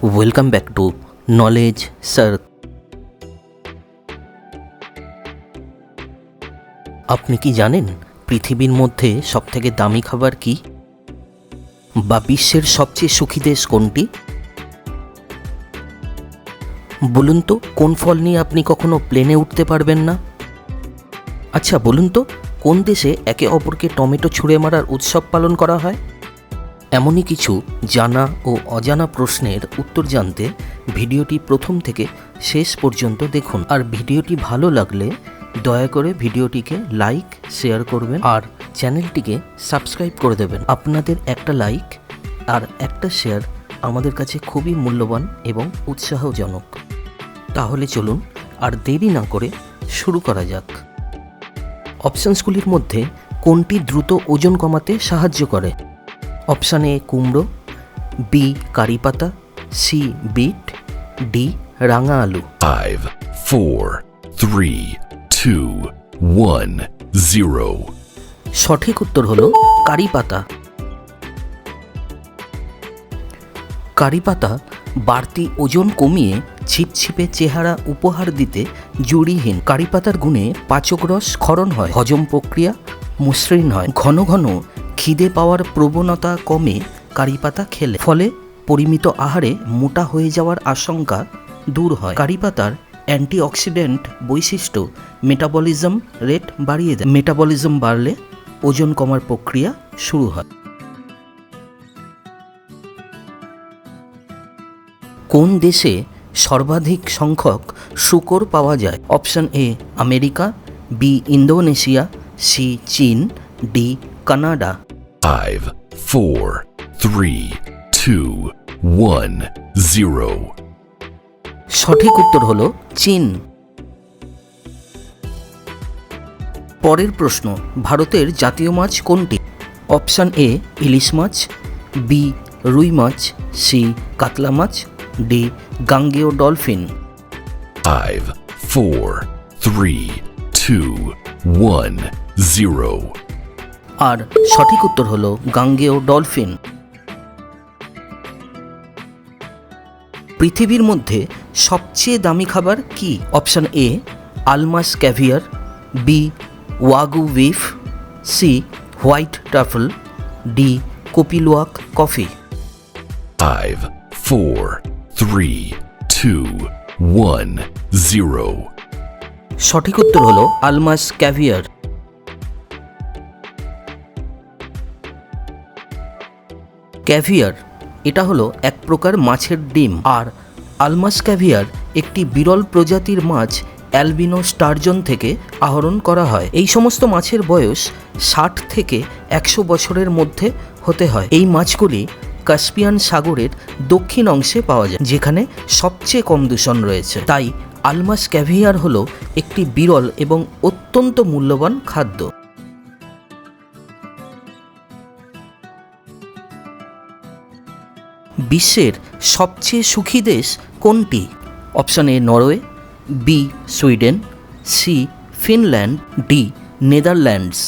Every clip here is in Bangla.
Welcome back to knowledge SAARC. আপনি কি জানেন পৃথিবীর মধ্যে সবথেকে দামি খাবার কি, বা বিশ্বের সবচেয়ে সুখী দেশ কোনটি? বলুন তো, কোন ফল নিয়ে আপনি কখনো প্লেনে উঠতে পারবেন না? আচ্ছা বলুন তো, কোন দেশে একে অপরকে টমেটো ছুঁড়ে মারার উৎসব পালন করা হয়? এমনই কিছু জানা ও অজানা প্রশ্নের উত্তর জানতে ভিডিওটি প্রথম থেকে শেষ পর্যন্ত দেখুন। আর ভিডিওটি ভালো লাগলে দয়া করে ভিডিওটিকে লাইক শেয়ার করবেন আর চ্যানেলটিকে সাবস্ক্রাইব করে দেবেন। আপনাদের একটা লাইক আর একটা শেয়ার আমাদের কাছে খুবই মূল্যবান এবং উৎসাহজনক। তাহলে চলুন আর দেরি না করে শুরু করা যাক। অপশানসগুলির মধ্যে কোনটি দ্রুত ওজন কমাতে সাহায্য করে? অপশান এ কুমড়ো, বি কারি পাতা, সি বিট, ডি রাঙা আলু। 5, 4, 3, 2, 1, 0. সঠিক উত্তর হলো কারি পাতা। কারি পাতা বাড়তি ওজন কমিয়ে ছিপছিপে চেহারা উপহার দিতে জুড়িহীন। কারি পাতার গুণে পাচক রস ক্ষরণ হয়, হজম প্রক্রিয়া মসৃণ হয়, ঘন ঘন খিদে পাওয়ার প্রবণতা কমে কারি পাতা খেলে, ফলে পরিমিত আহারে মোটা হয়ে যাওয়ার আশঙ্কা দূর হয়। কারি পাতার অ্যান্টিঅক্সিডেন্ট বৈশিষ্ট্য মেটাবলিজম রেট বাড়িয়ে দেয়। মেটাবলিজম বাড়লে ওজন কমার প্রক্রিয়া শুরু হয়। কোন দেশে সর্বাধিক সংখ্যক শূকর পাওয়া যায়? Option A America, B Indonesia, C চীন, ডি কানাডা। 5, 4, 3, 2, 1, 0. সঠিক উত্তর হলো চীন। পরের প্রশ্ন, ভারতের জাতীয় মাছ কোনটি? অপশন এ ইলিশ মাছ, বি রুই মাছ, সি কাতলা মাছ, ডি গাঙ্গেয় ডলফিন। 5, 4, 3, 2, 1, 0. আর সঠিক উত্তর হলো গাঙ্গেয় ডলফিন। পৃথিবীর মধ্যে সবচেয়ে দামি খাবার কি? Option A Almas caviar, B wagyu beef, C white truffle, D Kopi কফি। 5, 4, 3, 2, 1, 0. সঠিক উত্তর হলো আলমাস ক্যাভিয়ার। ক্যাভিয়ার এটা হলো এক প্রকার মাছের ডিম, আর আলমাস ক্যাভিয়ার একটি বিরল প্রজাতির মাছ অ্যালবিনো স্টারজন থেকে আহরণ করা হয়। এই সমস্ত মাছের বয়স 60 থেকে 100 বছরের মধ্যে হতে হয়। এই মাছগুলি কাস্পিয়ান সাগরের দক্ষিণ অংশে পাওয়া যায়, যেখানে সবচেয়ে কম দূষণ রয়েছে। তাই আলমাস ক্যাভিয়ার হলো একটি বিরল এবং অত্যন্ত মূল্যবান খাদ্য। বিশ্বের সবচেয়ে সুখী দেশ কোনটি? Option A Norway, B Sweden, C Finland, D Netherlands.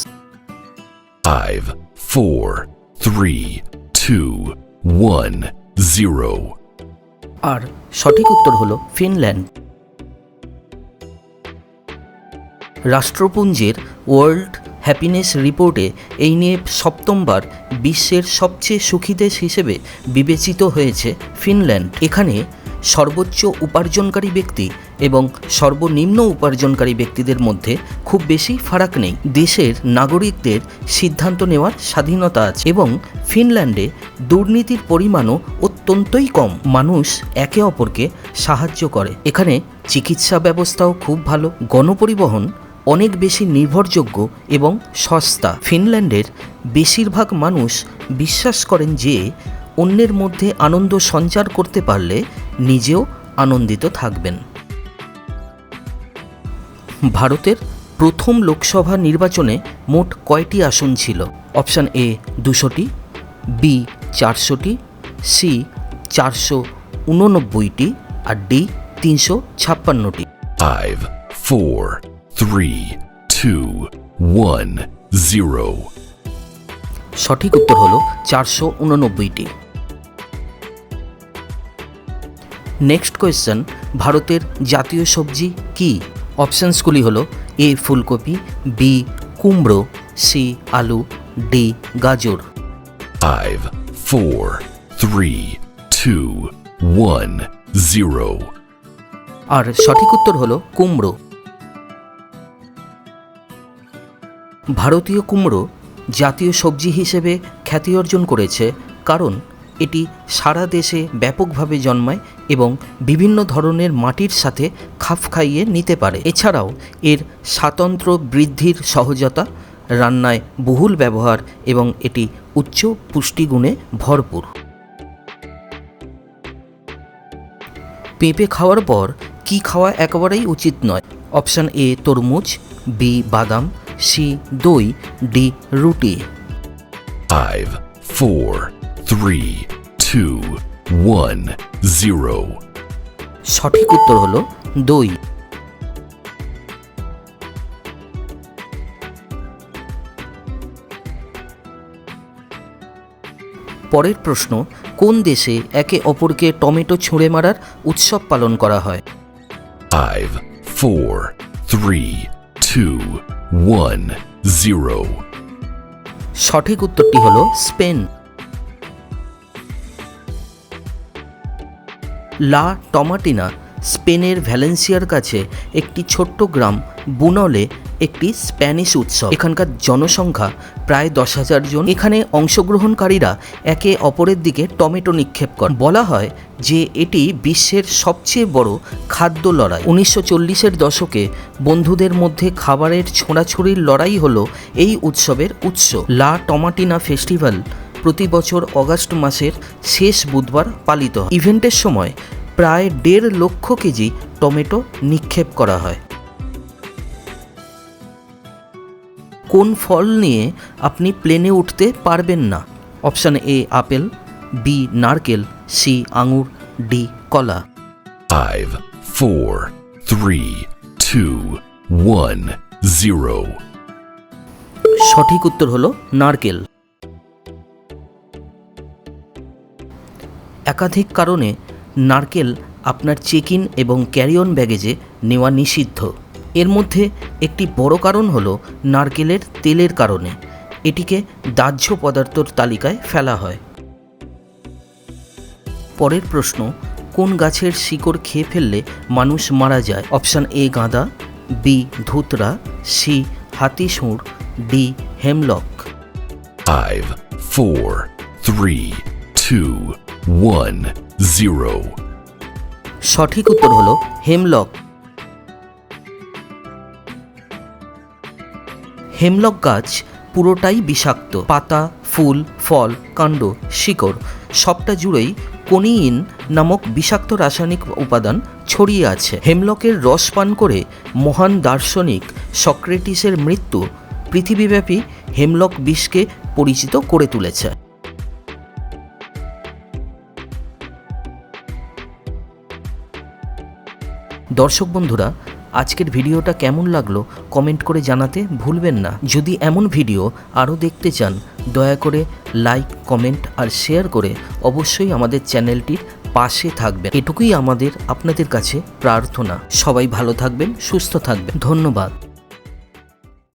5, 4, 3, 2, 1, 0. আর সঠিক উত্তর হলো ফিনল্যান্ড। রাষ্ট্রপুঞ্জের ওয়ার্ল্ড হ্যাপিনেস রিপোর্টে এই নিয়ে সপ্তমবার বিশ্বের সবচেয়ে সুখী দেশ হিসেবে বিবেচিত হয়েছে ফিনল্যান্ড। এখানে সর্বোচ্চ উপার্জনকারী ব্যক্তি এবং সর্বনিম্ন উপার্জনকারী ব্যক্তিদের মধ্যে খুব বেশি ফারাক নেই। দেশের নাগরিকদের সিদ্ধান্ত নেওয়ার স্বাধীনতা আছে এবং ফিনল্যান্ডে দুর্নীতির পরিমাণও অত্যন্তই কম। মানুষ একে অপরকে সাহায্য করে। এখানে চিকিৎসা ব্যবস্থাও খুব ভালো, গণপরিবহন অনেক বেশি নির্ভরযোগ্য এবং সস্তা। ফিনল্যান্ডের বেশিরভাগ মানুষ বিশ্বাস করেন যে অন্যের মধ্যে আনন্দ সঞ্চার করতে পারলে নিজেও আনন্দিত থাকবেন। ভারতের প্রথম লোকসভা নির্বাচনে মোট কয়টি আসন ছিল? অপশান এ 200টি, বি 400টি, সি 489টি, আর ডি 356টি। 5, 4, 3, 2, 1, 0. সঠিক উত্তর হলো 489টি। নেক্সট কোয়েশ্চেন, ভারতের জাতীয় সবজি কি? অপশানসগুলি হলো এ ফুলকপি, বি কুমড়ো, সি আলু, ডি গাজর। 5, 4, 3, 2, 1, 0. আর সঠিক উত্তর হলো কুমড়ো। ভারতীয় কুমড়ো জাতীয় সবজি হিসেবে খ্যাতি অর্জন করেছে কারণ এটি সারা দেশে ব্যাপকভাবে জন্মায় এবং বিভিন্ন ধরনের মাটির সাথে খাপ খাইয়ে নিতে পারে। এছাড়াও এর স্বাতন্ত্র বৃদ্ধির সহজতা, রান্নায় বহুল ব্যবহার এবং এটি উচ্চ পুষ্টিগুণে ভরপুর। পেঁপে খাওয়ার পর কি খাওয়া একেবারেই উচিত নয়? অপশান এ তরমুজ, বি বাদাম, সি দই, ডি রুটি। 5, 4, 3, 2, 1, 0. সঠিক উত্তর হলো দই। পরের প্রশ্ন, কোন দেশে একে অপরকে টমেটো ছুঁড়ে মারার উৎসব পালন করা হয়? 5, 4, 3, 2, 1, 0. সঠিক উত্তরটি হলো স্পেন। লা টমাটিনা স্পেনের ভ্যালেন্সিয়ার কাছে একটি ছোট্ট গ্রাম বুনলে একটি স্প্যানিশ উৎসব। এখানকার জনসংখ্যা প্রায় 10,000 জন। এখানে অংশগ্রহণকারীরা একে অপরের দিকে টমেটো নিক্ষেপ করে। বলা হয় যে এটি বিশ্বের সবচেয়ে বড় খাদ্য লড়াই। 1940-এর দশকে বন্ধুদের মধ্যে খাবারের ছোঁড়াছুড়ির লড়াই হলো এই উৎসবের উৎস। লা টমাটিনা ফেস্টিভ্যাল প্রতি বছর অগাস্ট মাসের শেষ বুধবার পালিত হয়। ইভেন্টের সময় প্রায় 1.5 লক্ষ কেজি টমেটো নিক্ষেপ করা হয়। কোন ফল নিয়ে আপনি প্লেনে উঠতে পারবেন না? অপশান এ আপেল, বি নারকেল, সি আঙুর, ডি কলা। 5, 4, 3, 2, 1, 0. সঠিক উত্তর হলো নারকেল। একাধিক কারণে নারকেল আপনার চেক ইন এবং ক্যারি অন ব্যাগেজে নেওয়া নিষিদ্ধ। এর মধ্যে একটি বড় কারণ হলো নারকেলের তেলের কারণে এটিকে দাহ্য পদার্থর তালিকায় ফেলা হয়। পরের প্রশ্ন, কোন গাছের শিকড় খেয়ে ফেললে মানুষ মারা যায়? অপশান এ গাঁদা, বি ধুতরা, সি হাতিসুঁড়, ডি হেমলক। 5, 4, 3, 2, 1, 0. সঠিক উত্তর হলো হেমলক। হেমলক গাছ পুরোটাই বিষাক্ত। পাতা, ফুল, ফল, কাণ্ড, শিকড় সবটা জুড়েই কোনিইন নামক বিষাক্ত রাসায়নিক উপাদান ছড়িয়ে আছে। হেমলকের রস পান করে মহান দার্শনিক সক্রেটিসের মৃত্যু পৃথিবীব্যাপী হেমলক বিষকে পরিচিত করে তুলেছে। দর্শক বন্ধুরা, আজকের ভিডিওটা কেমন লাগলো কমেন্ট করে জানাতে ভুলবেন না। যদি এমন ভিডিও আরও দেখতে চান দয়া করে লাইক, কমেন্ট আর শেয়ার করে অবশ্যই আমাদের চ্যানেলটির পাশে থাকবেন। এটুকুই আমাদের আপনাদের কাছে প্রার্থনা। সবাই ভালো থাকবেন, সুস্থ থাকবেন। ধন্যবাদ।